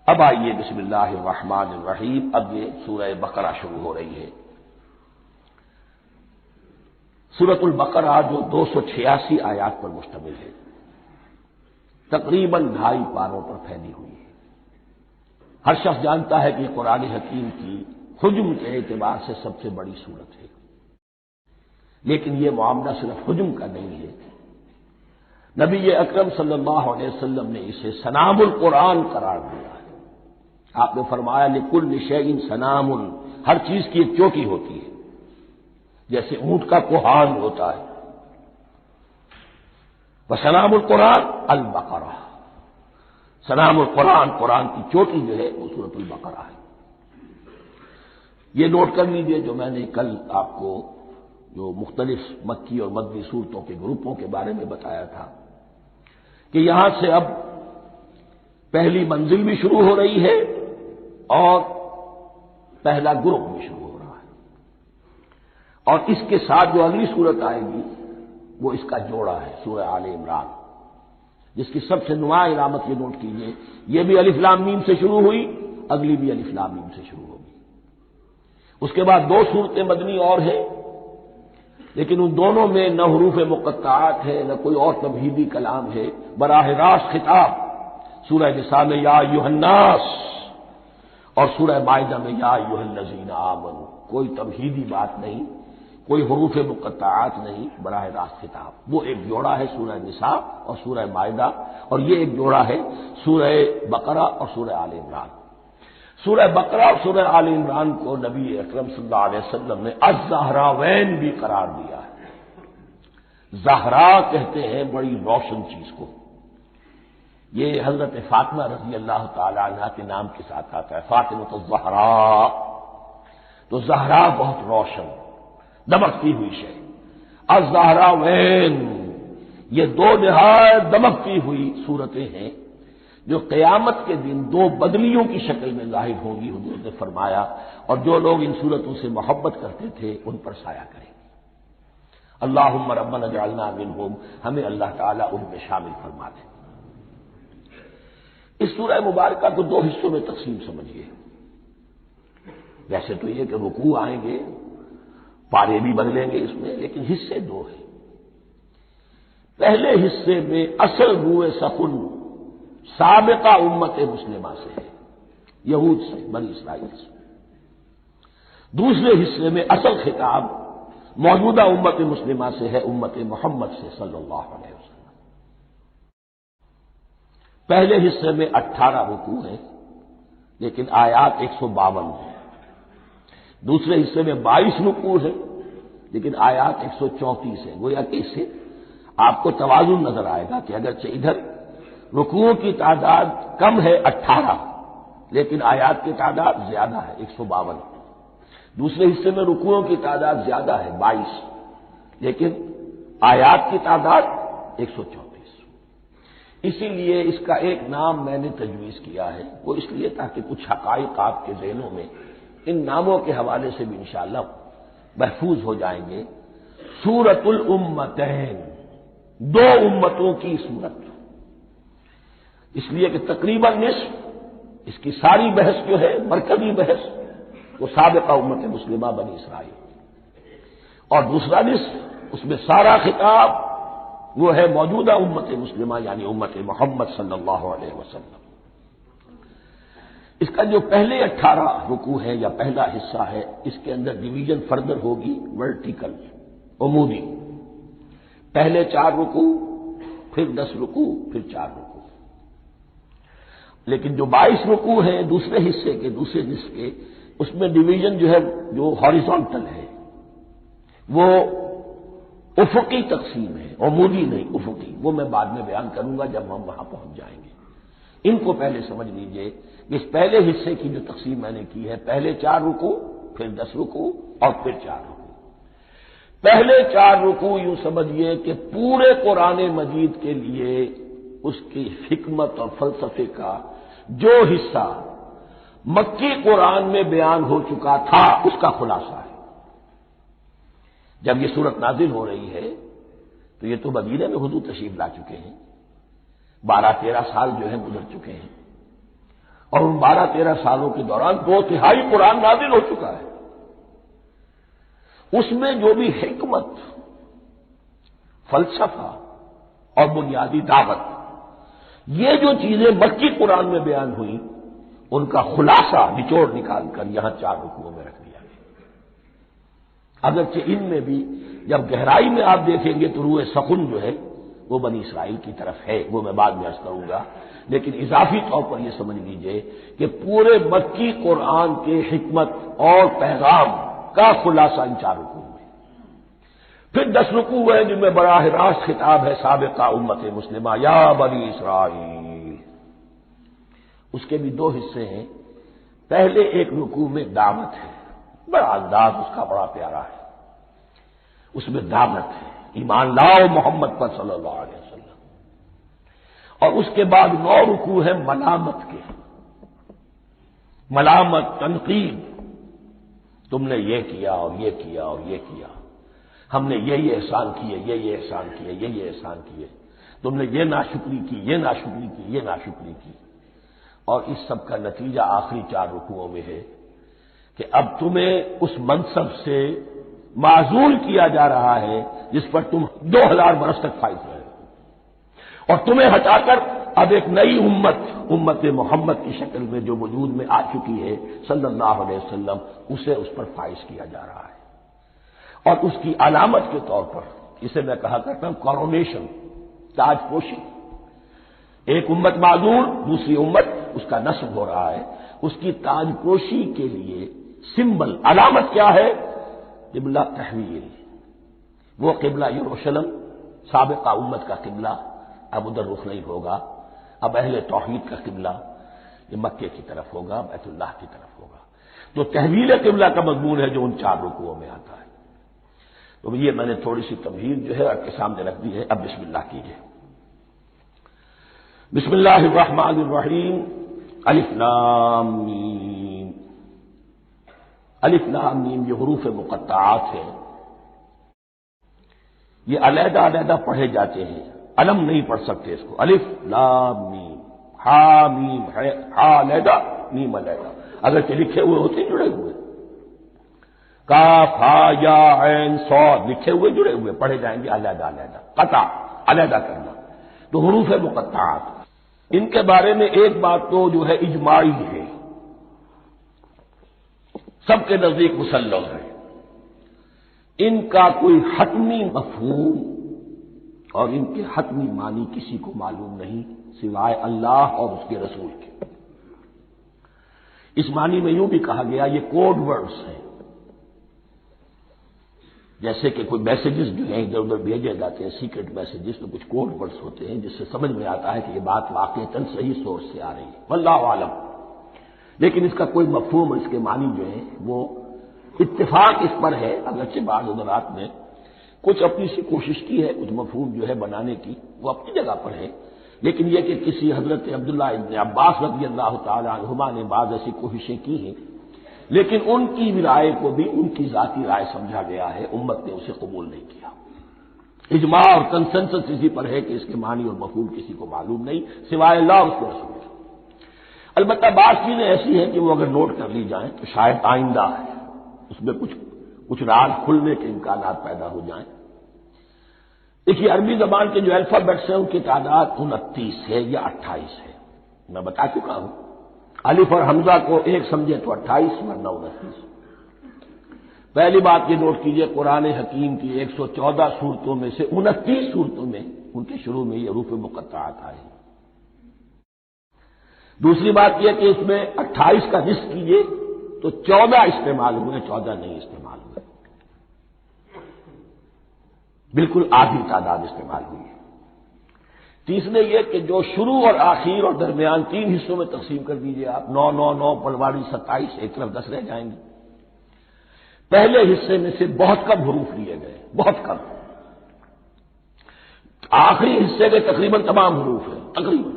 اب آئیے بسم اللہ الرحمن الرحیم، اب یہ سورہ بقرہ شروع ہو رہی ہے۔ سورۃ البقرہ جو 286 آیات پر مشتمل ہے، تقریباً 2.5 پاروں پر پھیلی ہوئی ہے۔ ہر شخص جانتا ہے کہ یہ قرآن حکیم کی حجم کے اعتبار سے سب سے بڑی سورت ہے، لیکن یہ معاملہ صرف حجم کا نہیں ہے۔ نبی اکرم صلی اللہ علیہ وسلم نے اسے سنام القرآن قرار دیا ہے۔ آپ نے فرمایا لکل شیء سنام، ہر چیز کی ایک چوٹی ہوتی ہے، جیسے اونٹ کا کوہان ہوتا ہے۔ وسنام القرآن البقرہ، سنام القرآن، قرآن کی چوٹی جو ہے وہ سورۃ البقرہ ہے۔ یہ نوٹ کر لیجئے جو میں نے کل آپ کو جو مختلف مکی اور مدنی صورتوں کے گروپوں کے بارے میں بتایا تھا کہ یہاں سے اب پہلی منزل بھی شروع ہو رہی ہے اور پہلا گروپ بھی شروع ہو رہا ہے، اور اس کے ساتھ جو اگلی صورت آئے گی وہ اس کا جوڑا ہے، سورہ آل عمران، جس کی سب سے نمایاں علامت یہ نوٹ کیجیے، یہ بھی الف لام میم سے شروع ہوئی، اگلی بھی الف لام میم سے شروع ہوگی۔ اس کے بعد 2 صورتیں مدنی اور ہیں، لیکن ان دونوں میں نہ حروف مقطعات ہے نہ کوئی اور تمہیدی کلام ہے، براہ راست خطاب سورہ نساء میں یا ایھا الناس اور سورہ مائدہ میں یا ایھا الذین آمنوا، کوئی تمہیدی بات نہیں، کوئی حروف مقطعات نہیں، براہ راست خطاب۔ وہ ایک جوڑا ہے سورہ نساء اور سورہ مائدہ، اور یہ ایک جوڑا ہے سورہ بقرہ اور سورہ آل عمران۔ سورہ بقرہ اور سورہ آل عمران کو نبی اکرم صلی اللہ علیہ وسلم نے الزہراوین بھی قرار دیا ہے۔ زہرا کہتے ہیں بڑی روشن چیز کو، یہ حضرت فاطمہ رضی اللہ تعالی عنہا کے نام کے ساتھ آتا ہے، فاطمۃ الزہراء، تو زہرا بہت روشن دمکتی ہوئی شے۔ الزہراوین، یہ 2 نہایت دمکتی ہوئی صورتیں ہیں جو قیامت کے دن 2 بدلیوں کی شکل میں ظاہر ہوں گی، حضور نے فرمایا، اور جو لوگ ان صورتوں سے محبت کرتے تھے ان پر سایہ کریں گے۔ اللہم ربنا اجعلنا منہم، ہمیں اللہ تعالیٰ ان میں شامل فرما دے۔ اس سورہ مبارکہ کو 2 حصوں میں تقسیم سمجھیے۔ ویسے تو یہ کہ رکوع آئیں گے، پارے بھی بدلیں گے اس میں، لیکن حصے 2 ہیں۔ پہلے حصے میں اصل روئے سخن سابقہ امت مسلمہ سے ہے، یہود سے، بنی اسرائیل سے۔ دوسرے حصے میں اصل خطاب موجودہ امت مسلمہ سے ہے، امت محمد سے صلی اللہ علیہ وسلم۔ پہلے حصے میں 18 رکوع ہیں لیکن آیات 152 ہیں۔ دوسرے حصے میں 22 رکوع ہیں لیکن آیات 134 ہیں۔ گویا کہ اس سے آپ کو توازن نظر آئے گا کہ اگرچہ ادھر رکوعوں کی تعداد کم ہے 18، لیکن آیات کی تعداد زیادہ ہے 152۔ دوسرے حصے میں رکوعوں کی تعداد زیادہ ہے 22، لیکن آیات کی تعداد 134۔ اسی لیے اس کا ایک نام میں نے تجویز کیا ہے، وہ اس لیے تاکہ کچھ حقائق آپ کے ذہنوں میں ان ناموں کے حوالے سے بھی انشاءاللہ محفوظ ہو جائیں گے۔ سورۃ الامتین، 2 امتوں کی سورت، اس لیے کہ تقریباً نصف اس کی ساری بحث جو ہے، مرکزی بحث، وہ سابقہ امت مسلمہ بنی اسرائیل، اور دوسرا نصف اس میں سارا خطاب وہ ہے موجودہ امت مسلمہ یعنی امت محمد صلی اللہ علیہ وسلم۔ اس کا جو پہلے 18 رکوع ہے یا پہلا حصہ ہے، اس کے اندر ڈویژن فردر ہوگی ورٹیکل، عمودی، پہلے 4 رکوع، پھر 10 رکوع، پھر 4 رکوع۔ لیکن جو 22 رکوع ہیں دوسرے حصے کے، دوسرے نصف کے، اس میں ڈویژن جو ہے جو ہاریزونٹل ہے، وہ افقی تقسیم ہے، عمودی نہیں، افقی، وہ میں بعد میں بیان کروں گا جب ہم وہاں پہنچ جائیں گے۔ ان کو پہلے سمجھ لیجئے کہ اس پہلے حصے کی جو تقسیم میں نے کی ہے، پہلے 4 رکوع، پھر 10 رکوع اور پھر 4 رکوع۔ پہلے 4 رکوع یوں سمجھیے کہ پورے قرآن مجید کے لیے اس کی حکمت اور فلسفے کا جو حصہ مکی قرآن میں بیان ہو چکا تھا اس کا خلاصہ ہے۔ جب یہ سورت نازل ہو رہی ہے تو یہ تو مدینے میں حضور تشریف لا چکے ہیں، 12-13 سال جو ہے گزر چکے ہیں، اور ان 12-13 سالوں کے دوران 2/3 قرآن نازل ہو چکا ہے۔ اس میں جو بھی حکمت، فلسفہ اور بنیادی دعوت، یہ جو چیزیں مکی قرآن میں بیان ہوئی، ان کا خلاصہ نچوڑ نکال کر یہاں 4 رکوعوں میں رکھ دیا گیا۔ اگرچہ ان میں بھی جب گہرائی میں آپ دیکھیں گے تو روح سخن جو ہے وہ بنی اسرائیل کی طرف ہے، وہ میں بعد میں عرض کروں گا، لیکن اضافی طور پر یہ سمجھ لیجئے کہ پورے مکی قرآن کے حکمت اور پیغام کا خلاصہ ان 4 رکوعوں میں۔ پھر 10 رکوع ہیں جن میں براہ راست خطاب ہے سابقہ امت مسلمہ، یا بنی اسرائیل۔ اس کے بھی 2 حصے ہیں۔ پہلے ایک رکوع میں دعوت ہے، بڑا انداز اس کا بڑا پیارا ہے، اس میں دعوت ہے، ایمان لاؤ محمد پر صلی اللہ علیہ وسلم۔ اور اس کے بعد 9 رکوع ہیں ملامت کے، ملامت، تنقید، تم نے یہ کیا اور یہ کیا اور یہ کیا، ہم نے یہ احسان کیے، یہ احسان کیے، یہ احسان کیے، تم نے یہ ناشکری کی، یہ ناشکری کی، یہ ناشکری کی۔ اور اس سب کا نتیجہ آخری 4 رکوعوں میں ہے کہ اب تمہیں اس منصب سے معزول کیا جا رہا ہے جس پر تم 2000 برس تک فائز رہے، اور تمہیں ہٹا کر اب ایک نئی امت محمد کی شکل میں جو وجود میں آ چکی ہے صلی اللہ علیہ وسلم، اسے اس پر فائز کیا جا رہا ہے۔ اور اس کی علامت کے طور پر اسے میں کہا کرتا ہوں کورونیشن، تاج پوشی۔ ایک امت معذور، دوسری امت اس کا نصب ہو رہا ہے، اس کی تاج پوشی کے لیے سمبل، علامت کیا ہے؟ قبلہ تحویل۔ وہ قبلہ یروشلم، سابقہ امت کا قبلہ اب ادھر رخ نہیں ہوگا، اب اہل توحید کا قبلہ یہ مکے کی طرف ہوگا، بیت اللہ کی طرف ہوگا۔ تو تحویل قبلہ کا مضمون ہے جو ان 4 رکوعوں میں آتا ہے۔ تو یہ میں نے تھوڑی سی تمہید جو ہے آپ کے سامنے رکھ دی ہے۔ اب بسم اللہ کیجیے۔ بسم اللہ الرحمن الرحیم، الف لام میم۔ الف لام میم یہ حروف مقطعات ہیں، یہ علیحدہ علیحدہ پڑھے جاتے ہیں، علم نہیں پڑھ سکتے اس کو۔ الف لام میم، ہا میم ہے، ہا علیحدہ میم علیحدہ، اگرچہ لکھے ہوئے ہوتے ہیں جڑے ہوئے، کاف ہا یا عین صاد لکھے ہوئے جڑے ہوئے، پڑھے جائیں گے علیحدہ علیحدہ، قطع علیحدہ کرنا۔ تو حروف مقطعات، ان کے بارے میں ایک بات تو جو ہے اجماعی ہے، سب کے نزدیک مسلم ہے، ان کا کوئی حتمی مفہوم اور ان کے حتمی معنی کسی کو معلوم نہیں سوائے اللہ اور اس کے رسول کے۔ اس معنی میں یوں بھی کہا گیا یہ کوڈ ورڈز ہیں، جیسے کہ کوئی میسیجز جو ہیں ادھر ادھر بھیجے جاتے ہیں، سیکرٹ میسیجز، تو کچھ کوڈ ورڈز ہوتے ہیں جس سے سمجھ میں آتا ہے کہ یہ بات واقعتاً صحیح سورس سے آ رہی ہے، واللہ عالم۔ لیکن اس کا کوئی مفہوم اور اس کے معنی جو ہے وہ اتفاق اس پر ہے، اگرچہ بعض حضرات نے کچھ اپنی سی کوشش کی ہے، کچھ مفہوم جو ہے بنانے کی، وہ اپنی جگہ پر ہے، لیکن یہ کہ کسی حضرت عبداللہ ابن عباس رضی اللہ تعالی عنہما نے بعض ایسی کوششیں کی ہیں، لیکن ان کی بھی رائے کو بھی ان کی ذاتی رائے سمجھا گیا ہے، امت نے اسے قبول نہیں کیا۔ اجماع اور کنسنسس اسی پر ہے کہ اس کے معنی اور مفہوم کسی کو معلوم نہیں سوائے اللہ اور اس کے رسول۔ البتہ بعض چیزیں ایسی ہیں کہ وہ اگر نوٹ کر لی جائیں تو شاید آئندہ ہے اس میں کچھ راز کھلنے کے امکانات پیدا ہو جائیں۔ دیکھیے عربی زبان کے جو الفابیٹس ہیں ان کی تعداد 29 ہے یا 28 ہے، میں بتا چکا ہوں۔ الف اور حمزہ کو ایک سمجھے تو 28 ورنہ 29۔ پہلی بات یہ نوٹ کیجئے، قرآن حکیم کی 114 سورتوں میں سے 29 سورتوں میں ان کے شروع میں یہ حروف مقطعات آئے ہیں۔ دوسری بات یہ کہ اس میں 28 کا نصف کیجئے تو 14 استعمال ہوئے، 14 نہیں استعمال ہوئے، بالکل آدھی تعداد استعمال ہوئی ہے۔ تیسرے یہ کہ جو شروع اور آخر اور درمیان 3 حصوں میں تقسیم کر دیجئے آپ، 9 9 9 پلواڑی 27، ایک طرف 10 رہ جائیں گے۔ پہلے حصے میں سے بہت کم حروف لیے گئے، بہت کم۔ آخری حصے کے تقریباً تمام حروف ہیں، تقریباً۔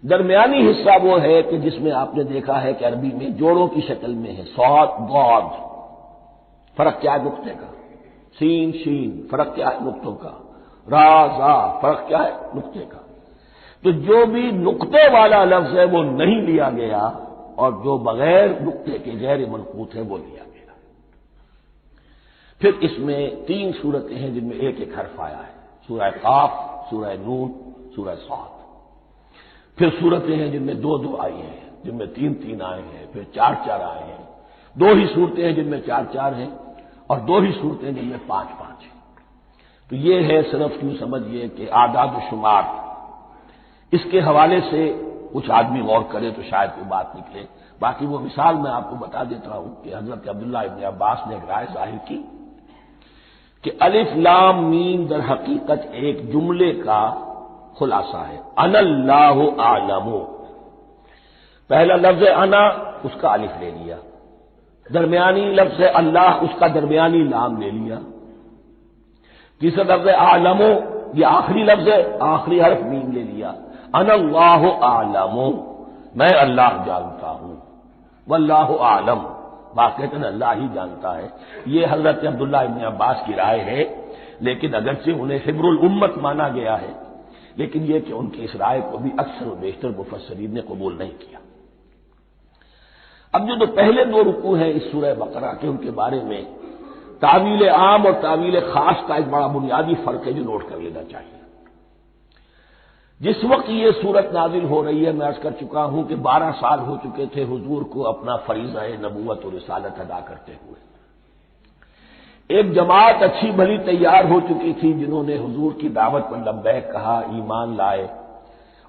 درمیانی حصہ وہ ہے کہ جس میں آپ نے دیکھا ہے کہ عربی میں جوڑوں کی شکل میں ہے، صاد ضاد، فرق کیا ہے نقطے کا، سین شین فرق کیا ہے نقطوں کا، را زا فرق کیا ہے نقطے کا۔ تو جو بھی نقطے والا لفظ ہے وہ نہیں لیا گیا، اور جو بغیر نقطے کے غیر منقوط ہے وہ لیا گیا۔ پھر اس میں 3 صورتیں ہیں جن میں ایک ایک حرف آیا ہے، سورہ قاف، سورہ نون، سورہ صاد۔ پھر صورتیں ہیں جن میں 2 آئی ہیں، جن میں 3 آئے ہیں، پھر 4 آئے ہیں، 2 ہی صورتیں ہیں جن میں 4 ہیں، اور 2 ہی صورتیں جن میں 5 ہیں۔ تو یہ ہے صرف یوں سمجھیے کہ اعداد و شمار۔ اس کے حوالے سے کچھ آدمی غور کرے تو شاید کوئی بات نکلے۔ باقی وہ مثال میں آپ کو بتا دیتا ہوں کہ حضرت عبداللہ ابن عباس نے ایک رائے ظاہر کی کہ الف لام میم در حقیقت ایک جملے کا خلاصہ ہے۔ انا اللہ اعلم، پہلا لفظ انا، اس کا الف لے لیا، درمیانی لفظ اللہ، اس کا درمیانی لام لے لیا، تیسرا لفظ اعلم، یہ آخری لفظ ہے، آخری حرف میم لے لیا، انا اللہ اعلم، میں اللہ جانتا ہوں، واللہ اعلم، واقعتاً اللہ ہی جانتا ہے۔ یہ حضرت عبداللہ ابن عباس کی رائے ہے، لیکن اگرچہ انہیں حبر الامت مانا گیا ہے، لیکن یہ کہ ان کی اس رائے کو بھی اکثر و بیشتر مفسرین نے قبول نہیں کیا۔ اب جو پہلے 2 رکوع ہیں اس سورہ بقرہ کے، ان کے بارے میں تعویل عام اور تعویل خاص کا ایک بڑا بنیادی فرق ہے جو نوٹ کر لینا چاہیے۔ جس وقت یہ صورت نازل ہو رہی ہے، میں عرض کر چکا ہوں کہ 12 سال ہو چکے تھے حضور کو اپنا فریضہ نبوت و رسالت ادا کرتے ہوئے۔ ایک جماعت اچھی بھلی تیار ہو چکی تھی جنہوں نے حضور کی دعوت پر لبیک کہا، ایمان لائے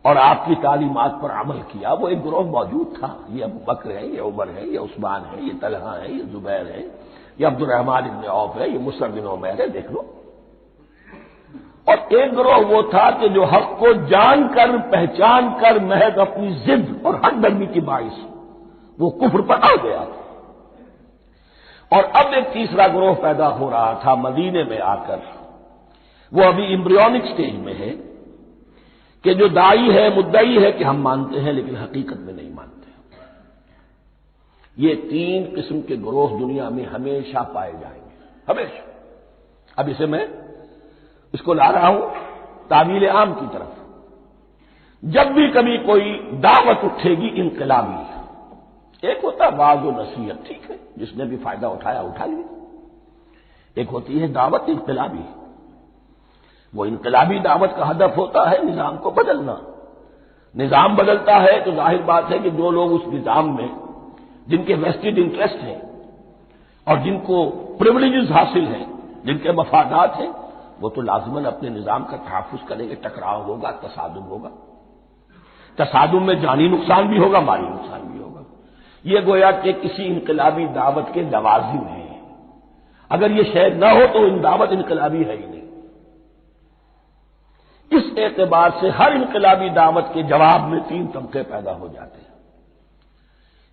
اور آپ کی تعلیمات پر عمل کیا۔ وہ ایک گروہ موجود تھا، یہ ابو بکر ہے، یہ عمر ہے، یہ عثمان ہے، یہ طلحہ ہے، یہ زبیر ہے، یہ عبد الرحمن بن عوف ہے، یہ مصعب بن عمیر ہے، دیکھ لو۔ اور ایک گروہ وہ تھا کہ جو حق کو جان کر پہچان کر محض اپنی ضد اور ہٹ درمی کی باعث وہ کفر پر آ گیا تھا۔ اور اب ایک تیسرا گروہ پیدا ہو رہا تھا مدینے میں آ کر، وہ ابھی ایمبریونک سٹیج میں ہے، کہ جو داعی ہے، مدعی ہے کہ ہم مانتے ہیں لیکن حقیقت میں نہیں مانتے۔ یہ 3 قسم کے گروہ دنیا میں ہمیشہ پائے جائیں گے، ہمیشہ۔ اب اسے میں اس کو لا رہا ہوں تعویل عام کی طرف۔ جب بھی کبھی کوئی دعوت اٹھے گی انقلابی، ایک ہوتا ہے واعظ و نصیحت، ٹھیک ہے، جس نے بھی فائدہ اٹھایا اٹھا لیا۔ ایک ہوتی ہے دعوت انقلابی، وہ انقلابی دعوت کا ہدف ہوتا ہے نظام کو بدلنا۔ نظام بدلتا ہے تو ظاہر بات ہے کہ جو لوگ اس نظام میں جن کے ویسٹڈ انٹرسٹ ہیں اور جن کو پریولیجز حاصل ہیں، جن کے مفادات ہیں، وہ تو لازماً اپنے نظام کا تحفظ کریں گے، ٹکراؤ ہوگا، تصادم ہوگا، تصادم میں جانی نقصان بھی ہوگا، مالی نقصان بھی ہوگا۔ یہ گویا کہ کسی انقلابی دعوت کے لوازم ہیں، اگر یہ شے نہ ہو تو ان دعوت انقلابی ہے ہی نہیں۔ اس اعتبار سے ہر انقلابی دعوت کے جواب میں 3 طبقے پیدا ہو جاتے ہیں۔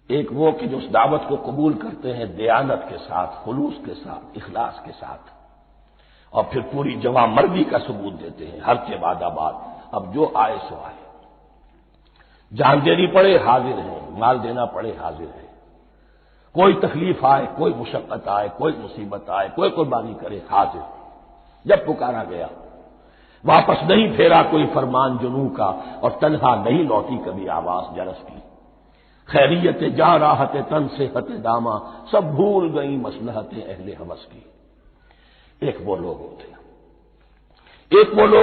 ایک وہ کہ جو اس دعوت کو قبول کرتے ہیں دیانت کے ساتھ، خلوص کے ساتھ، اخلاص کے ساتھ، اور پھر پوری جواں مردی کا ثبوت دیتے ہیں، ہر کے بعد آباد، اب جو آئے سو آئے، جان دینی پڑے حاضر ہیں، مال دینا پڑے حاضر ہیں، کوئی تکلیف آئے، کوئی مشقت آئے، کوئی مصیبت آئے، کوئی قربانی کرے، حاضر۔ جب پکارا گیا واپس نہیں پھیرا کوئی فرمان جنوں کا، اور تنہا نہیں لوٹی کبھی آواز جرس کی، خیریت جاں راحت تن صحت داما، سب بھول گئی مصلحت اہل ہوس کی۔ ایک وہ لوگ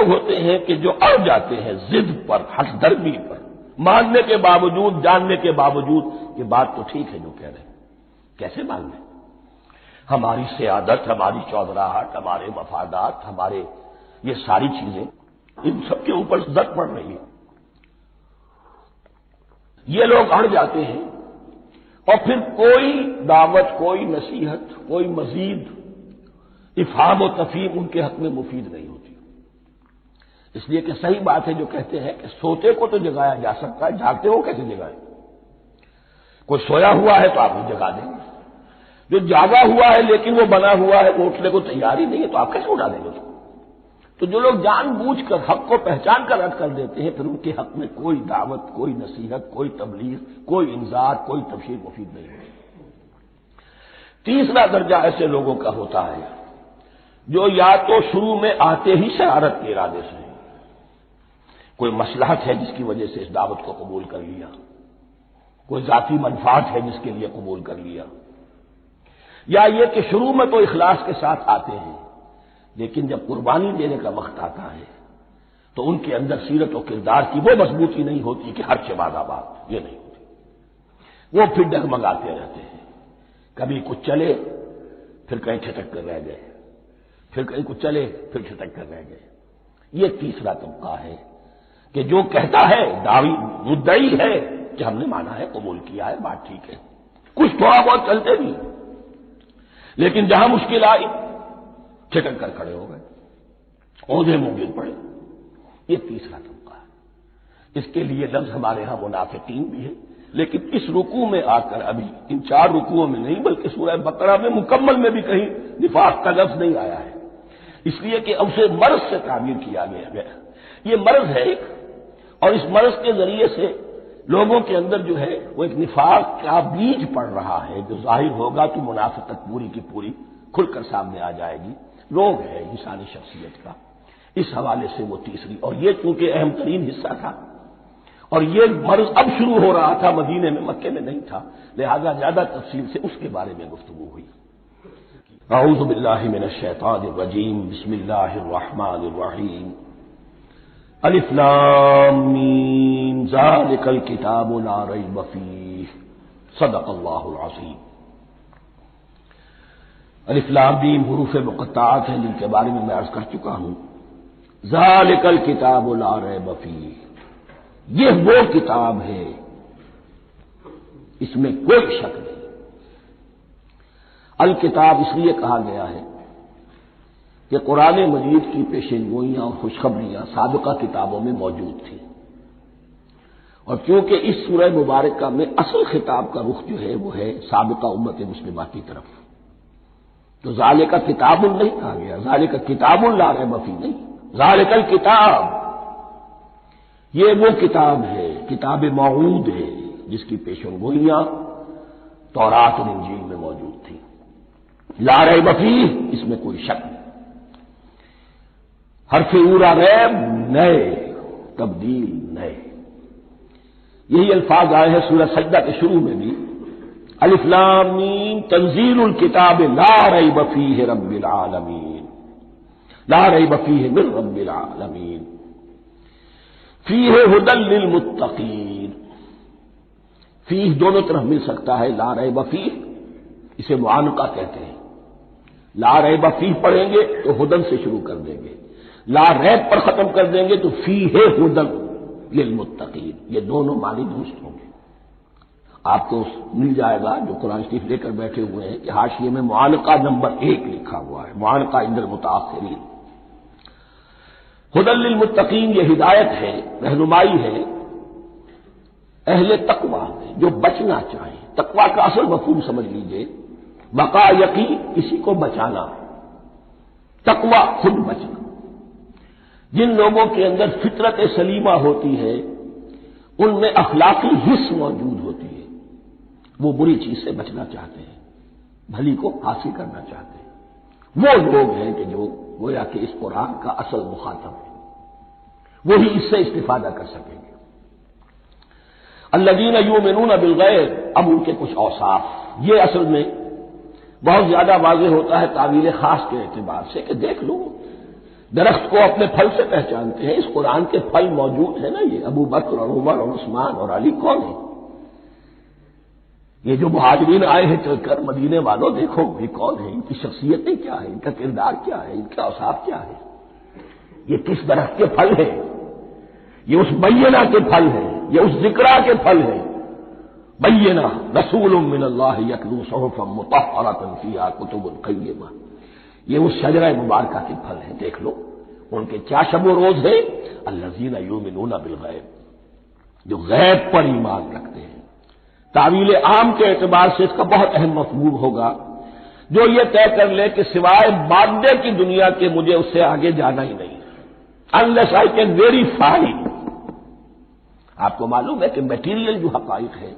ہوتے ہیں کہ جو اڑ جاتے ہیں ضد پر، ہٹ درمی پر، ماننے کے باوجود، جاننے کے باوجود یہ بات تو ٹھیک ہے جو کہہ رہے ہیں، کیسے مان لیں؟ ہماری سیادت، ہماری چودراہٹ، ہمارے مفادات، ہمارے یہ ساری چیزیں ان سب کے اوپر زد پڑ رہی ہے۔ یہ لوگ اڑ جاتے ہیں اور پھر کوئی دعوت، کوئی نصیحت، کوئی مزید افہام و تفہیم ان کے حق میں مفید نہیں ہوتی، اس لیے کہ صحیح بات ہے جو کہتے ہیں کہ سوتے کو تو جگایا جا سکتا ہے، جاگتے ہو کیسے جگائیں؟ کوئی سویا ہوا ہے تو آپ وہ جگا دیں گے، جو جاگا ہوا ہے لیکن وہ بنا ہوا ہے، وہ اٹھنے کو تیار ہی نہیں ہے، تو آپ کیسے اٹھا دیں گے اس کو؟ تو جو لوگ جان بوجھ کر حق کو پہچان کر رد کر دیتے ہیں، پھر ان کے حق میں کوئی دعوت، کوئی نصیحت، کوئی تبلیغ، کوئی انذار، کوئی تبشیر مفید نہیں ہوتی۔ تیسرا درجہ ایسے لوگوں کا ہوتا ہے جو یا تو شروع میں آتے ہی شرارت کے ارادے سے، کوئی مصلحت ہے جس کی وجہ سے اس دعوت کو قبول کر لیا، کوئی ذاتی منفعت ہے جس کے لیے قبول کر لیا، یا یہ کہ شروع میں تو اخلاص کے ساتھ آتے ہیں لیکن جب قربانی دینے کا وقت آتا ہے تو ان کے اندر سیرت و کردار کی وہ مضبوطی نہیں ہوتی کہ ہر شباد آباد، یہ نہیں ہوتی، وہ پھر ڈگمگاتے رہتے ہیں، کبھی کچھ چلے پھر کہیں چھٹک کر رہ گئے، پھر کہیں کچھ چلے پھر چھٹک کر رہ گئے۔ یہ تیسرا طبقہ ہے کہ جو کہتا ہے، دعوی مدعی ہے کہ ہم نے مانا ہے، قبول کیا ہے، بات ٹھیک ہے، کچھ تھوڑا بہت چلتے بھی، لیکن جہاں مشکل آئی چھٹک کر کھڑے ہو گئے، عہدے منہ گر پڑے۔ یہ تیسرا طبقہ ہے۔ اس کے لیے لفظ ہمارے ہاں منافقین بھی ہے، لیکن اس رکوع میں آ کر ابھی ان 4 رکوعوں میں نہیں بلکہ سورہ بقرہ میں مکمل میں بھی کہیں نفاق کا لفظ نہیں آیا ہے، اس لیے کہ اسے مرض سے تعبیر کیا گیا ہے۔ یہ مرض ہے ایک، اور اس مرض کے ذریعے سے لوگوں کے اندر جو ہے وہ ایک نفاق کا بیج پڑ رہا ہے، جو ظاہر ہوگا تو منافقت پوری کی پوری کھل کر سامنے آ جائے گی۔ روگ ہے انسانی شخصیت کا، اس حوالے سے وہ تیسری، اور یہ چونکہ اہم ترین حصہ تھا اور یہ مرض اب شروع ہو رہا تھا، مدینے میں، مکے میں نہیں تھا، لہذا زیادہ تفصیل سے اس کے بارے میں گفتگو ہوئی۔ اعوذ باللہ من الشیطان الرجیم، بسم اللہ الرحمن الرحیم، الف لام میم ذالک الکتاب لا ریب فیہ، صدق اللہ العظیم۔ الف لام میم حروف مقطعات ہیں جن کے بارے میں عرض کر چکا ہوں۔ ذالک الکتاب لا ریب فیہ، یہ وہ کتاب ہے اس میں کوئی شک نہیں۔ الکتاب اس لیے کہا گیا ہے کہ قرآن مجید کی پیشنگوئیاں اور خوشخبریاں سابقہ کتابوں میں موجود تھیں، اور کیونکہ اس سورہ مبارکہ میں اصل خطاب کا رخ جو ہے وہ ہے سابقہ امت مسلمہ کی طرف، تو ذالک کتاب نہیں کہا گیا، ذالک کتاب لا ریب فیہ نہیں، ذالک الکتاب یہ وہ کتاب ہے، کتاب موعود ہے جس کی پیشنگوئیاں تورات اور انجیل میں موجود تھیں۔ لا ریب فیہ، اس میں کوئی شک نہیں۔ حرف اورا ریب، نئے، تبدیل، نئے، یہی الفاظ آئے ہیں سورہ سجدہ کے شروع میں بھی، الف لام میم تنزیل الکتاب لا ریب فیہ رب العالمین، لا ریب فیہ من رب العالمین، فیہ ھدی للمتقین۔ فیہ دونوں طرف مل سکتا ہے، لا ریب فیہ اسے معانقہ کہتے ہیں، لا ریب فیہ پڑھیں گے تو ھدی سے شروع کر دیں گے، لا ریب پر ختم کر دیں گے تو فیہ ھدی للمتقین، یہ دونوں معنی درست ہوں گے۔ آپ کو مل جائے گا جو قرآن شریف لے کر بیٹھے ہوئے ہیں کہ حاشیے میں معانقہ نمبر 1 لکھا ہوا ہے، معانقہ عند المتاخرین۔ ھدی للمتقین یہ ہدایت ہے، رہنمائی ہے اہل تقوی میں جو بچنا چاہیں۔ تقوی کا اصل مفہوم سمجھ لیجئے، بقا یقین، کسی کو بچانا، تقوی خود بچنا۔ جن لوگوں کے اندر فطرت سلیمہ ہوتی ہے ان میں اخلاقی حس موجود ہوتی ہے، وہ بری چیز سے بچنا چاہتے ہیں، بھلی کو حاصل کرنا چاہتے ہیں، وہ لوگ ہیں کہ جو گویا کہ اس قرآن کا اصل مخاطب ہے، وہی اس سے استفادہ کر سکیں گے۔ الذین یؤمنون بالغیب، اب ان کے کچھ اوصاف، یہ اصل میں بہت زیادہ واضح ہوتا ہے تعویل خاص کے اعتبار سے کہ دیکھ لو درخت کو اپنے پھل سے پہچانتے ہیں، اس قرآن کے پھل موجود ہیں نا، یہ ابو بکر اور عمر اور عثمان اور علی کون ہیں؟ یہ جو مہاجرین آئے ہیں چل کر، مدینے والوں دیکھو یہ کون ہیں، ان کی شخصیتیں کیا ہیں، ان کا کردار کیا ہے، ان کے اوصاف کیا ہے، یہ کس درخت کے پھل ہیں؟ یہ اس بینہ کے پھل ہیں، یہ اس ذکرہ کے پھل ہیں۔ بینہ رسول من اللہ یتلو صحفا مطہرۃ فیہا کتب قیمہ، یہ اس شجرہ مبارکہ کے پھل ہیں، دیکھ لو ان کے کیا شب و روز ہے۔ الذین یؤمنون بالغیب، جو غیب پر ایمان رکھتے ہیں۔ تعویل عام کے اعتبار سے اس کا بہت اہم مفہوم ہوگا، جو یہ طے کر لے کہ سوائے مادے کی دنیا کے مجھے اس سے آگے جانا ہی نہیں، unless I can verify۔ آپ کو معلوم ہے کہ میٹیریل جو حقائق ہے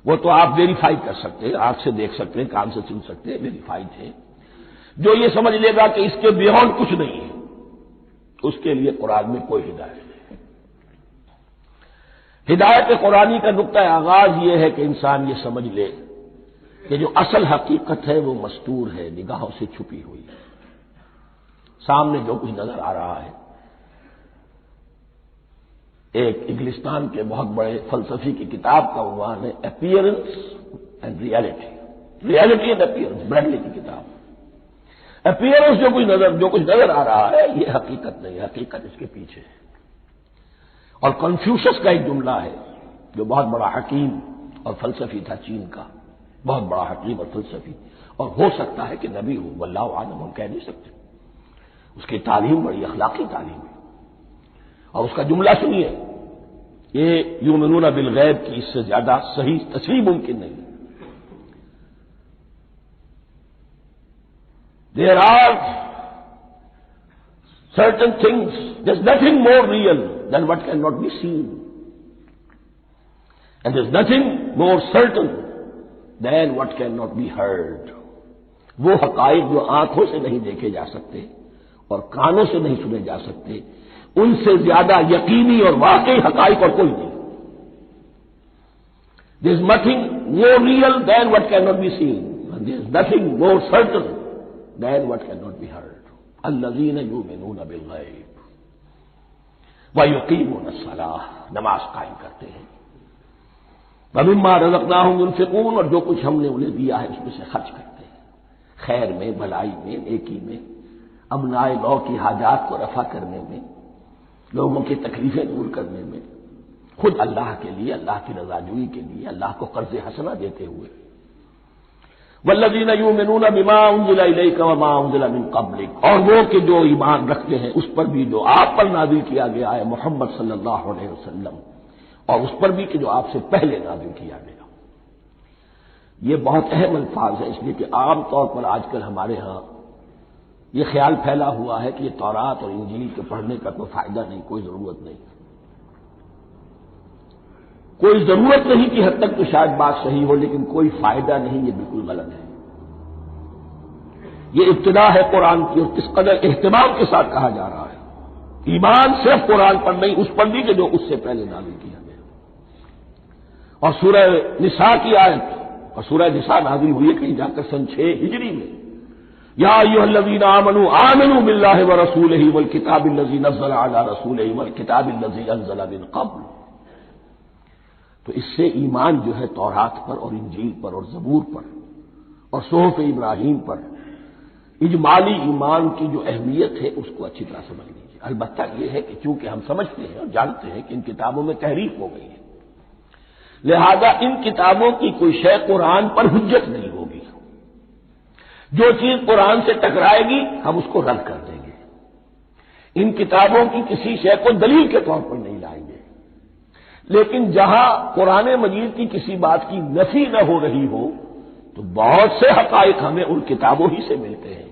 وہ تو آپ ویریفائی کر سکتے ہیں، آنکھ سے دیکھ سکتے ہیں، کان سے سن سکتے ہیں، ویریفائڈ ہے۔ جو یہ سمجھ لے گا کہ اس کے بیونڈ کچھ نہیں ہے، اس کے لیے قرآن میں کوئی ہدایت نہیں۔ ہدایت قرآنی کا نقطہ آغاز یہ ہے کہ انسان یہ سمجھ لے کہ جو اصل حقیقت ہے وہ مستور ہے، نگاہوں سے چھپی ہوئی ہے، سامنے جو کچھ نظر آ رہا ہے۔ ایک انگلستان کے بہت بڑے فلسفی کی کتاب کا عنوان ہے appearance and reality, reality and appearance, Bradley کی کتاب۔ اپیئرنس جو کچھ نظر آ رہا ہے یہ حقیقت نہیں، حقیقت اس کے پیچھے ہے۔ اور کنفیوشس کا ایک جملہ ہے جو بہت بڑا حکیم اور فلسفی تھا، چین کا بہت بڑا حکیم اور فلسفی، اور ہو سکتا ہے کہ نبی ہو، واللہ عالم، ہم کہہ نہیں سکتے۔ اس کی تعلیم بڑی اخلاقی تعلیم ہے، اور اس کا جملہ سنیے، یہ یؤمنون بالغیب کی اس سے زیادہ صحیح تصریح ممکن نہیں۔ There are certain things, there's nothing more real than what cannot be seen. And there's nothing more certain than what cannot be heard. وہ حقائق جو آنکھوں سے نہیں دیکھے جا سکتے اور کانوں سے نہیں سنے جا سکتے، ان سے زیادہ یقینی اور واقعی حقائق اور کوئی نہیں۔ There's nothing more real than what cannot be seen. And there's nothing more certain than what cannot be heard. الذین یؤمنون بالغیب ویقیمون الصلاۃ، نماز قائم کرتے ہیں، ومما رزقناہم ينفقون، اور جو کچھ ہم نے انہیں دیا ہے اس میں سے خرچ کرتے ہیں، خیر میں، بھلائی میں، نیکی میں، ابنائے نو کی حاجات کو رفع کرنے میں، لوگوں کی تکلیفیں دور کرنے میں، خود اللہ کے لیے، اللہ کی رضا جوئی کے لیے، اللہ کو قرض حسنہ دیتے ہوئے۔ والذین یؤمنون بما انزل الیک وما انزل من قبلک، اور وہ کہ جو ایمان رکھتے ہیں اس پر بھی جو آپ پر نازل کیا گیا ہے محمد صلی اللہ علیہ وسلم، اور اس پر بھی کہ جو آپ سے پہلے نازل کیا گیا۔ یہ بہت اہم الفاظ ہیں، اس لیے کہ عام طور پر آج کل ہمارے ہاں یہ خیال پھیلا ہوا ہے کہ یہ تورات اور انجیل کے پڑھنے کا کوئی فائدہ نہیں، کوئی ضرورت نہیں، کوئی ضرورت نہیں کی حد تک تو شاید بات صحیح ہو، لیکن کوئی فائدہ نہیں، یہ بالکل غلط ہے۔ یہ ابتدا ہے قرآن کی، اور کس قدر اہتمام کے ساتھ کہا جا رہا ہے، ایمان صرف قرآن پر نہیں، اس پر بھی کہ جو اس سے پہلے نازل کیا گیا۔ اور سورہ نساء کی آیت، اور سورہ نساء نازل ہوئی ہے کہیں جا کر سن 6 ہجری میں، یا ایھا الذین آمنوا آمنوا باللہ ورسولہ والکتاب الذی نزل علی رسولہ والکتاب الذی انزل من قبل۔ تو اس سے ایمان جو ہے تورات پر اور انجیل پر اور زبور پر اور صحف ابراہیم پر، اجمالی ایمان کی جو اہمیت ہے اس کو اچھی طرح سمجھ لیجیے۔ البتہ یہ ہے کہ چونکہ ہم سمجھتے ہیں اور جانتے ہیں کہ ان کتابوں میں تحریف ہو گئی ہے، لہذا ان کتابوں کی کوئی شے قرآن پر حجت نہیں ہوگی، جو چیز قرآن سے ٹکرائے گی ہم اس کو رد کر دیں گے، ان کتابوں کی کسی شے کو دلیل کے طور پر نہیں لائیں گے۔ لیکن جہاں قرآن مجید کی کسی بات کی نفی نہ ہو رہی ہو تو بہت سے حقائق ہمیں ان کتابوں ہی سے ملتے ہیں۔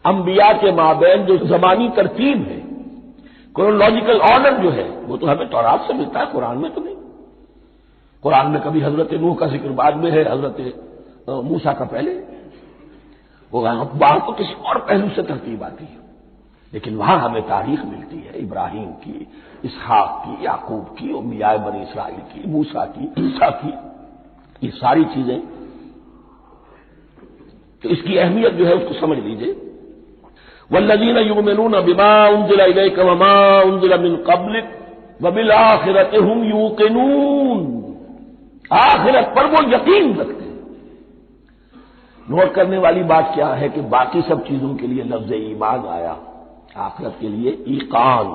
انبیاء کے مابین جو زمانی ترتیب ہے، کرونالوجیکل آرڈر جو ہے، وہ تو ہمیں تورات سے ملتا ہے، قرآن میں تو نہیں۔ قرآن میں کبھی حضرت نوح کا ذکر بعد میں ہے، حضرت موسیٰ کا پہلے، وہ باہر تو کسی اور پہلو سے ترتیب آتی ہے، لیکن وہاں ہمیں تاریخ ملتی ہے ابراہیم کی، اسحاق کی، یعقوب کی، انبیاء بنی اسرائیل کی، موسیٰ کی، عیسیٰ کی، یہ ساری چیزیں۔ تو اس کی اہمیت جو ہے اس کو سمجھ لیجئے۔ والذین یؤمنون بما انزل الیک وما انزل من قبلک وبالآخرۃ ھم یوقنون، آخرت پر وہ یقین رکھتے ہیں۔ نوٹ کرنے والی بات کیا ہے کہ باقی سب چیزوں کے لیے لفظ ایمان آیا، آخرت کے لیے ایقان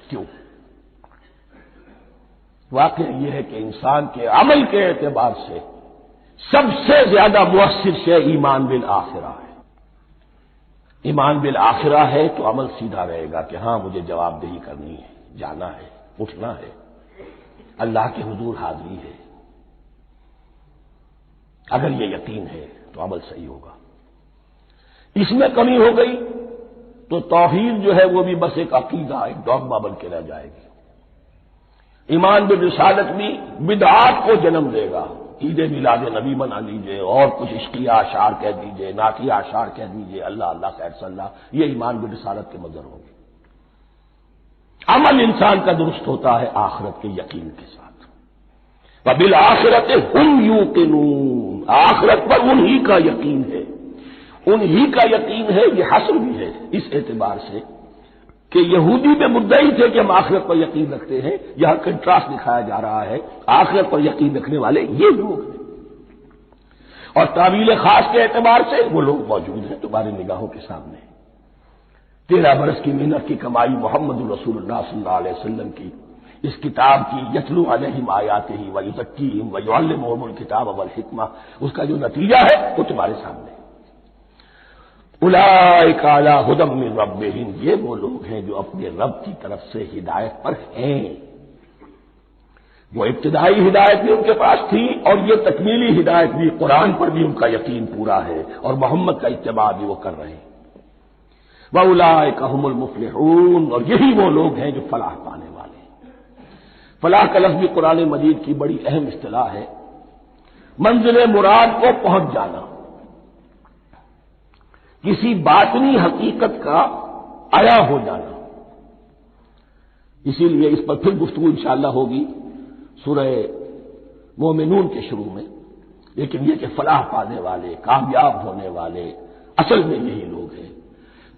کیوں؟ واقعہ یہ ہے کہ انسان کے عمل کے اعتبار سے سب سے زیادہ مؤثر شے ایمان بالآخرہ ہے۔ ایمان بالآخرہ ہے تو عمل سیدھا رہے گا کہ ہاں مجھے جواب دہی کرنی ہے، جانا ہے، اٹھنا ہے، اللہ کے حضور حاضری ہے۔ اگر یہ یقین ہے تو عمل صحیح ہوگا۔ اس میں کمی ہو گئی تو توحید جو ہے وہ بھی بس ایک عقیدہ، ایک ڈوگما بن کے رہ جائے گی۔ ایمان بالرسالت بھی بدعات کو جنم دے گا، عید میلاد نبی بنا لیجئے اور کچھ عشقیہ اشعار کہہ دیجئے، نعتیہ اشعار کہہ دیجئے، اللہ اللہ خیر صلی اللہ، یہ ایمان بالرسالت کے مظہر ہوں گے۔ عمل انسان کا درست ہوتا ہے آخرت کے یقین کے ساتھ۔ وبالآخرۃ ہم یوقنون، آخرت پر انہی کا یقین ہے، انہی کا یقین ہے۔ یہ حصر بھی ہے اس اعتبار سے کہ یہودی میں مدعی تھے کہ ہم آخرت پر یقین رکھتے ہیں، یہاں کنٹراسٹ دکھایا جا رہا ہے آخرت پر یقین رکھنے والے یہ لوگ ہیں، اور تعویل خاص کے اعتبار سے وہ لوگ موجود ہیں تمہاری نگاہوں کے سامنے۔ 13 برس کی محنت کی کمائی محمد الرسول اللہ صلی اللہ علیہ وسلم کی اس کتاب کی، یتلو علیہم آیاتہ ویزکیہم ویعلمہم الکتاب والحکمہ، اس کا جو نتیجہ ہے وہ تمہارے سامنے۔ اولئک علی ھدی من ربہم، یہ وہ لوگ ہیں جو اپنے رب کی طرف سے ہدایت پر ہیں۔ وہ ابتدائی ہدایت بھی ان کے پاس تھی، اور یہ تکمیلی ہدایت بھی، قرآن پر بھی ان کا یقین پورا ہے، اور محمد کا اتباع بھی وہ کر رہے ہیں۔ وَأُولَٰئِكَ هُمُ الْمُفْلِحُونَ، اور یہی وہ لوگ ہیں جو فلاح پانے والے ہیں۔ فلاح کا لفظ بھی قرآن مجید کی بڑی اہم اصطلاح ہے، منزل مراد کو پہنچ جانا، کسی باطنی حقیقت کا عیا ہو جانا۔ اسی لیے اس پر پھر گفتگو انشاءاللہ ہوگی سورہ مومنون کے شروع میں، لیکن یہ کہ فلاح پانے والے، کامیاب ہونے والے اصل میں یہی لوگ ہیں۔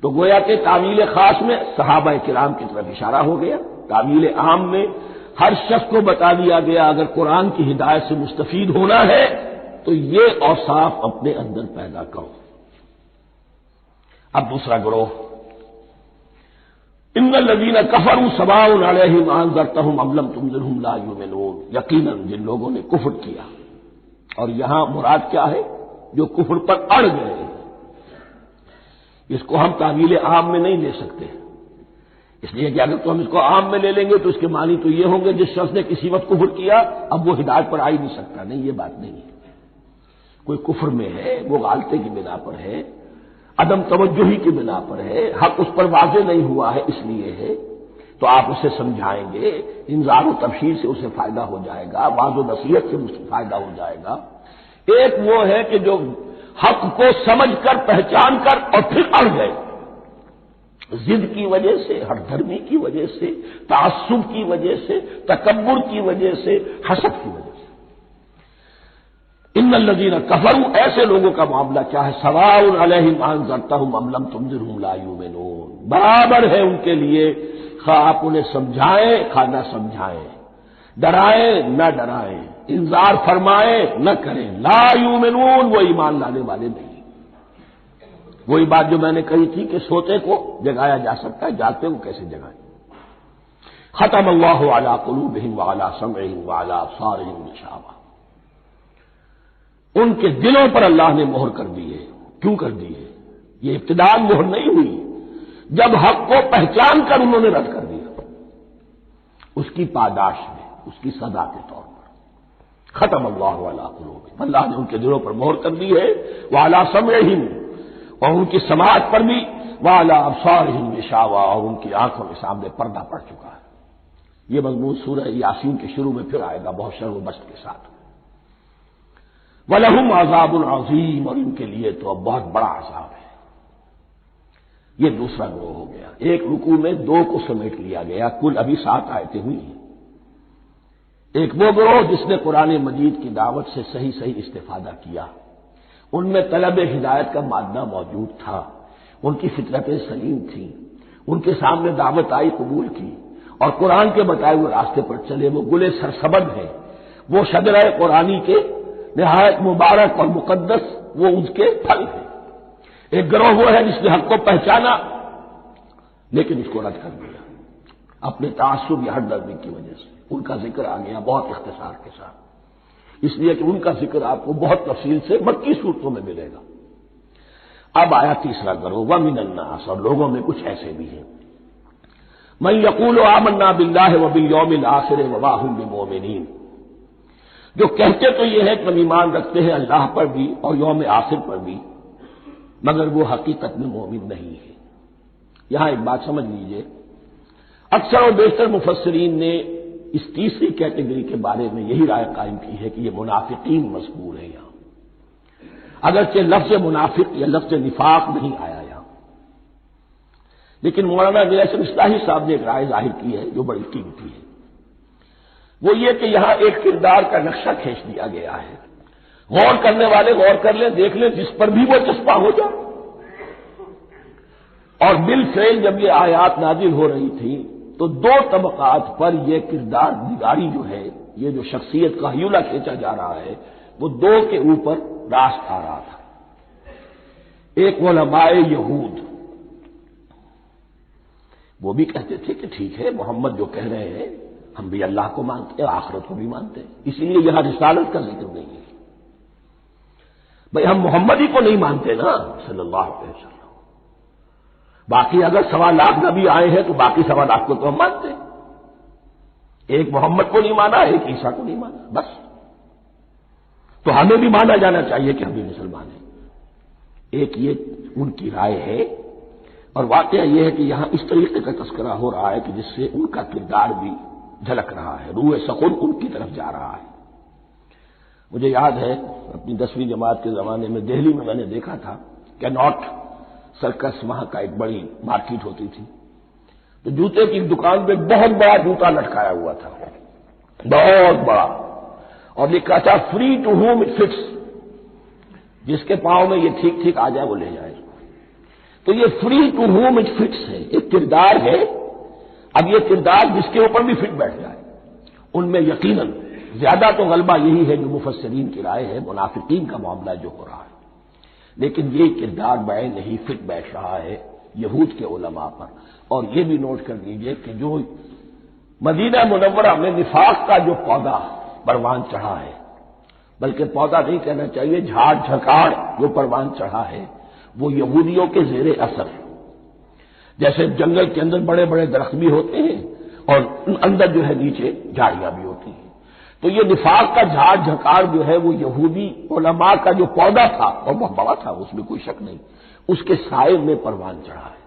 تو گویا کہ تعویل خاص میں صحابہ کرام کی طرف اشارہ ہو گیا، تعویل عام میں ہر شخص کو بتا دیا گیا اگر قرآن کی ہدایت سے مستفید ہونا ہے تو یہ اوصاف اپنے اندر پیدا کرو۔ اب دوسرا گروہ، ان الذین کفروا سواء علیہم انذرتہم ام لم تنذرہم لا یؤمنون، یقیناً جن لوگوں نے کفر کیا، اور یہاں مراد کیا ہے؟ جو کفر پر اڑ گئے۔ اس کو ہم تعویل عام میں نہیں لے سکتے، اس لیے کہ اگر تو ہم اس کو عام میں لے لیں گے تو اس کے معنی تو یہ ہوں گے جس شخص نے کسی وقت کفر کیا اب وہ ہدایت پر آ ہی نہیں سکتا، نہیں، یہ بات نہیں ہے۔ کوئی کفر میں ہے، وہ غالطے کی بنا پر ہے، عدم توجہی کی بنا پر ہے، حق اس پر واضح نہیں ہوا ہے اس لیے ہے، تو آپ اسے سمجھائیں گے، انذار و تبشیر سے اسے فائدہ ہو جائے گا، واعظ و نصیحت سے اسے فائدہ ہو جائے گا۔ ایک وہ ہے کہ جو حق کو سمجھ کر، پہچان کر اور پھر اڑ گئے، ضد کی وجہ سے، ہر دھرمی کی وجہ سے، تعصب کی وجہ سے، تکبر کی وجہ سے، حسد کی وجہ سے۔ ان الذین کفروا، ایسے لوگوں کا معاملہ کیا ہے؟ سواء علیہم انذرتہم ام لم تنذرہم لا یؤمنون، برابر ہے ان کے لیے، خواہ آپ انہیں سمجھائیں خواہ نہ سمجھائیں، ڈرائیں نہ ڈرائیں، انذار فرمائیں نہ کریں، لا یؤمنون، وہ ایمان لانے والے نہیں۔ وہی بات جو میں نے کہی تھی کہ سوتے کو جگایا جا سکتا ہے، جاگتے کو کیسے جگائیں؟ ختم اللہ علی قلوبہم وعلی سمعہم وعلی ابصارہم غشاوہ، ان کے دلوں پر اللہ نے مہر کر دی ہے۔ کیوں کر دی ہے؟ یہ ابتداء مہر نہیں ہوئی، جب حق کو پہچان کر انہوں نے رد کر دیا، اس کی پاداش میں، اس کی سزا کے طور پر۔ ختم اللہ علی قلوبہم، اللہ نے ان کے دلوں پر مہر کر دی ہے، وعلی سمعہم، اور ان کی سماعت پر بھی، وعلی ابصارہم غشاوہ، اور ان کی آنکھوں کے سامنے پردہ پڑ چکا ہے۔ یہ مضمون سورہ یاسین کے شروع میں پھر آئے گا بہت شرح و بسط کے ساتھ۔ وَلَهُمْ عَذَابٌ عَظِيمٌ، اور ان کے لیے تو اب بہت بڑا عذاب ہے۔ یہ دوسرا گروہ ہو گیا، ایک رکوع میں دو کو سمیٹ لیا گیا، کل ابھی 7 آیتیں ہوئی ہیں۔ ایک وہ گروہ جس نے قرآن مجید کی دعوت سے صحیح استفادہ کیا، ان میں طلب ہدایت کا مادہ موجود تھا، ان کی فطرتیں سلیم تھیں، ان کے سامنے دعوت آئی، قبول کی، اور قرآن کے بتائے ہوئے راستے پر چلے۔ وہ گلے سرسبد ہیں، وہ شجرہ قرآنی کے نہایت مبارک اور مقدس، وہ اس کے پھل ہیں۔ ایک گروہ وہ ہے جس نے حق کو پہچانا لیکن اس کو رد کر دیا اپنے تعصب یا ہٹ درمی کی وجہ سے۔ ان کا ذکر آ گیا بہت اختصار کے ساتھ، اس لیے کہ ان کا ذکر آپ کو بہت تفصیل سے مکی صورتوں میں ملے گا۔ اب آیا تیسرا گروہ، وَمِنَ النَّاسِ، اور لوگوں میں کچھ ایسے بھی ہیں، مَن يَقُولُ آمَنَّا بِاللَّهِ وَبِالْيَوْمِ الْآخِرِ وَمَا هُم بِمُؤْمِنِينَ، جو کہتے تو یہ ہے کہ ہم ایمان رکھتے ہیں اللہ پر بھی اور یوم آخر پر بھی، مگر وہ حقیقت میں مومن نہیں ہے۔ یہاں ایک بات سمجھ لیجئے، اکثر اور بیشتر مفسرین نے اس تیسری کیٹیگری کے بارے میں یہی رائے قائم کی ہے کہ یہ منافقین مذکور ہے یہاں، اگرچہ لفظ منافق یا لفظ نفاق نہیں آیا یہاں، لیکن مولانا نیاز اصلاحی صاحب نے ایک رائے ظاہر کی ہے جو بڑی قیمتی ہے، وہ یہ کہ یہاں ایک کردار کا نقشہ کھینچ دیا گیا ہے، غور کرنے والے غور کر لیں، دیکھ لیں، جس پر بھی وہ چسپاں ہو جائے۔ اور بالفعل جب یہ آیات نازل ہو رہی تھی تو دو طبقات پر یہ کردار نگاری جو ہے، یہ جو شخصیت کا ہیولہ کھینچا جا رہا ہے، وہ دو کے اوپر راست آ رہا تھا۔ ایک علماء یہود، وہ بھی کہتے تھے کہ ٹھیک ہے محمد جو کہہ رہے ہیں ہم بھی اللہ کو مانتے ہیں، آخرت کو بھی مانتے ہیں، اسی لیے یہاں رسالت کا ذکر نہیں ہے۔ بھئی ہم محمد ہی کو نہیں مانتے نا صلی اللہ علیہ وسلم، باقی اگر 1.25 نبی آئے ہیں تو باقی 1.25 کو تو ہم مانتے ہیں، ایک محمد کو نہیں مانا، ایک عیسیٰ کو نہیں مانا، بس۔ تو ہمیں بھی مانا جانا چاہیے کہ ہم بھی مسلمان ہیں۔ ایک یہ ان کی رائے ہے، اور واقعہ یہ ہے کہ یہاں اس طریقے کا تذکرہ ہو رہا ہے کہ جس سے ان کا کردار بھی جھلک رہا ہے، روح سخن ان کی طرف جا رہا ہے۔ مجھے یاد ہے اپنی 10ویں جماعت کے زمانے میں دہلی میں نے دیکھا تھا کہ ناٹ سرکس وہاں کا ایک بڑی مارکیٹ ہوتی تھی، تو جوتے کی دکان پہ بہت بڑا جوتا لٹکایا ہوا تھا، بہت بڑا، اور لکھا تھا free to home it fits, جس کے پاؤں میں یہ ٹھیک ٹھیک آ جائے وہ لے جائے۔ تو یہ free to home it fits ہے، ایک کردار ہے۔ اب یہ کردار جس کے اوپر بھی فٹ بیٹھ جائے، ان میں یقیناً زیادہ تو غلبہ یہی ہے جو مفسرین کی رائے ہے، منافقین کا معاملہ جو ہو رہا ہے، لیکن یہ کردار بعین نہیں فٹ بیٹھ رہا ہے یہود کے علماء پر۔ اور یہ بھی نوٹ کر لیجئے کہ جو مدینہ منورہ میں نفاق کا جو پودا پروان چڑھا ہے، بلکہ پودا نہیں کہنا چاہیے، جھاڑ جھکاڑ جو پروان چڑھا ہے، وہ یہودیوں کے زیر اثر، جیسے جنگل کے اندر بڑے بڑے درخت بھی ہوتے ہیں اور اندر جو ہے نیچے جھاڑیاں بھی ہوتی ہیں، تو یہ نفاق کا جھاڑ جھکاڑ جو ہے وہ یہودی علماء کا جو پودا تھا اور وہ بڑا تھا، اس میں کوئی شک نہیں، اس کے سائے میں پروان چڑھا ہے۔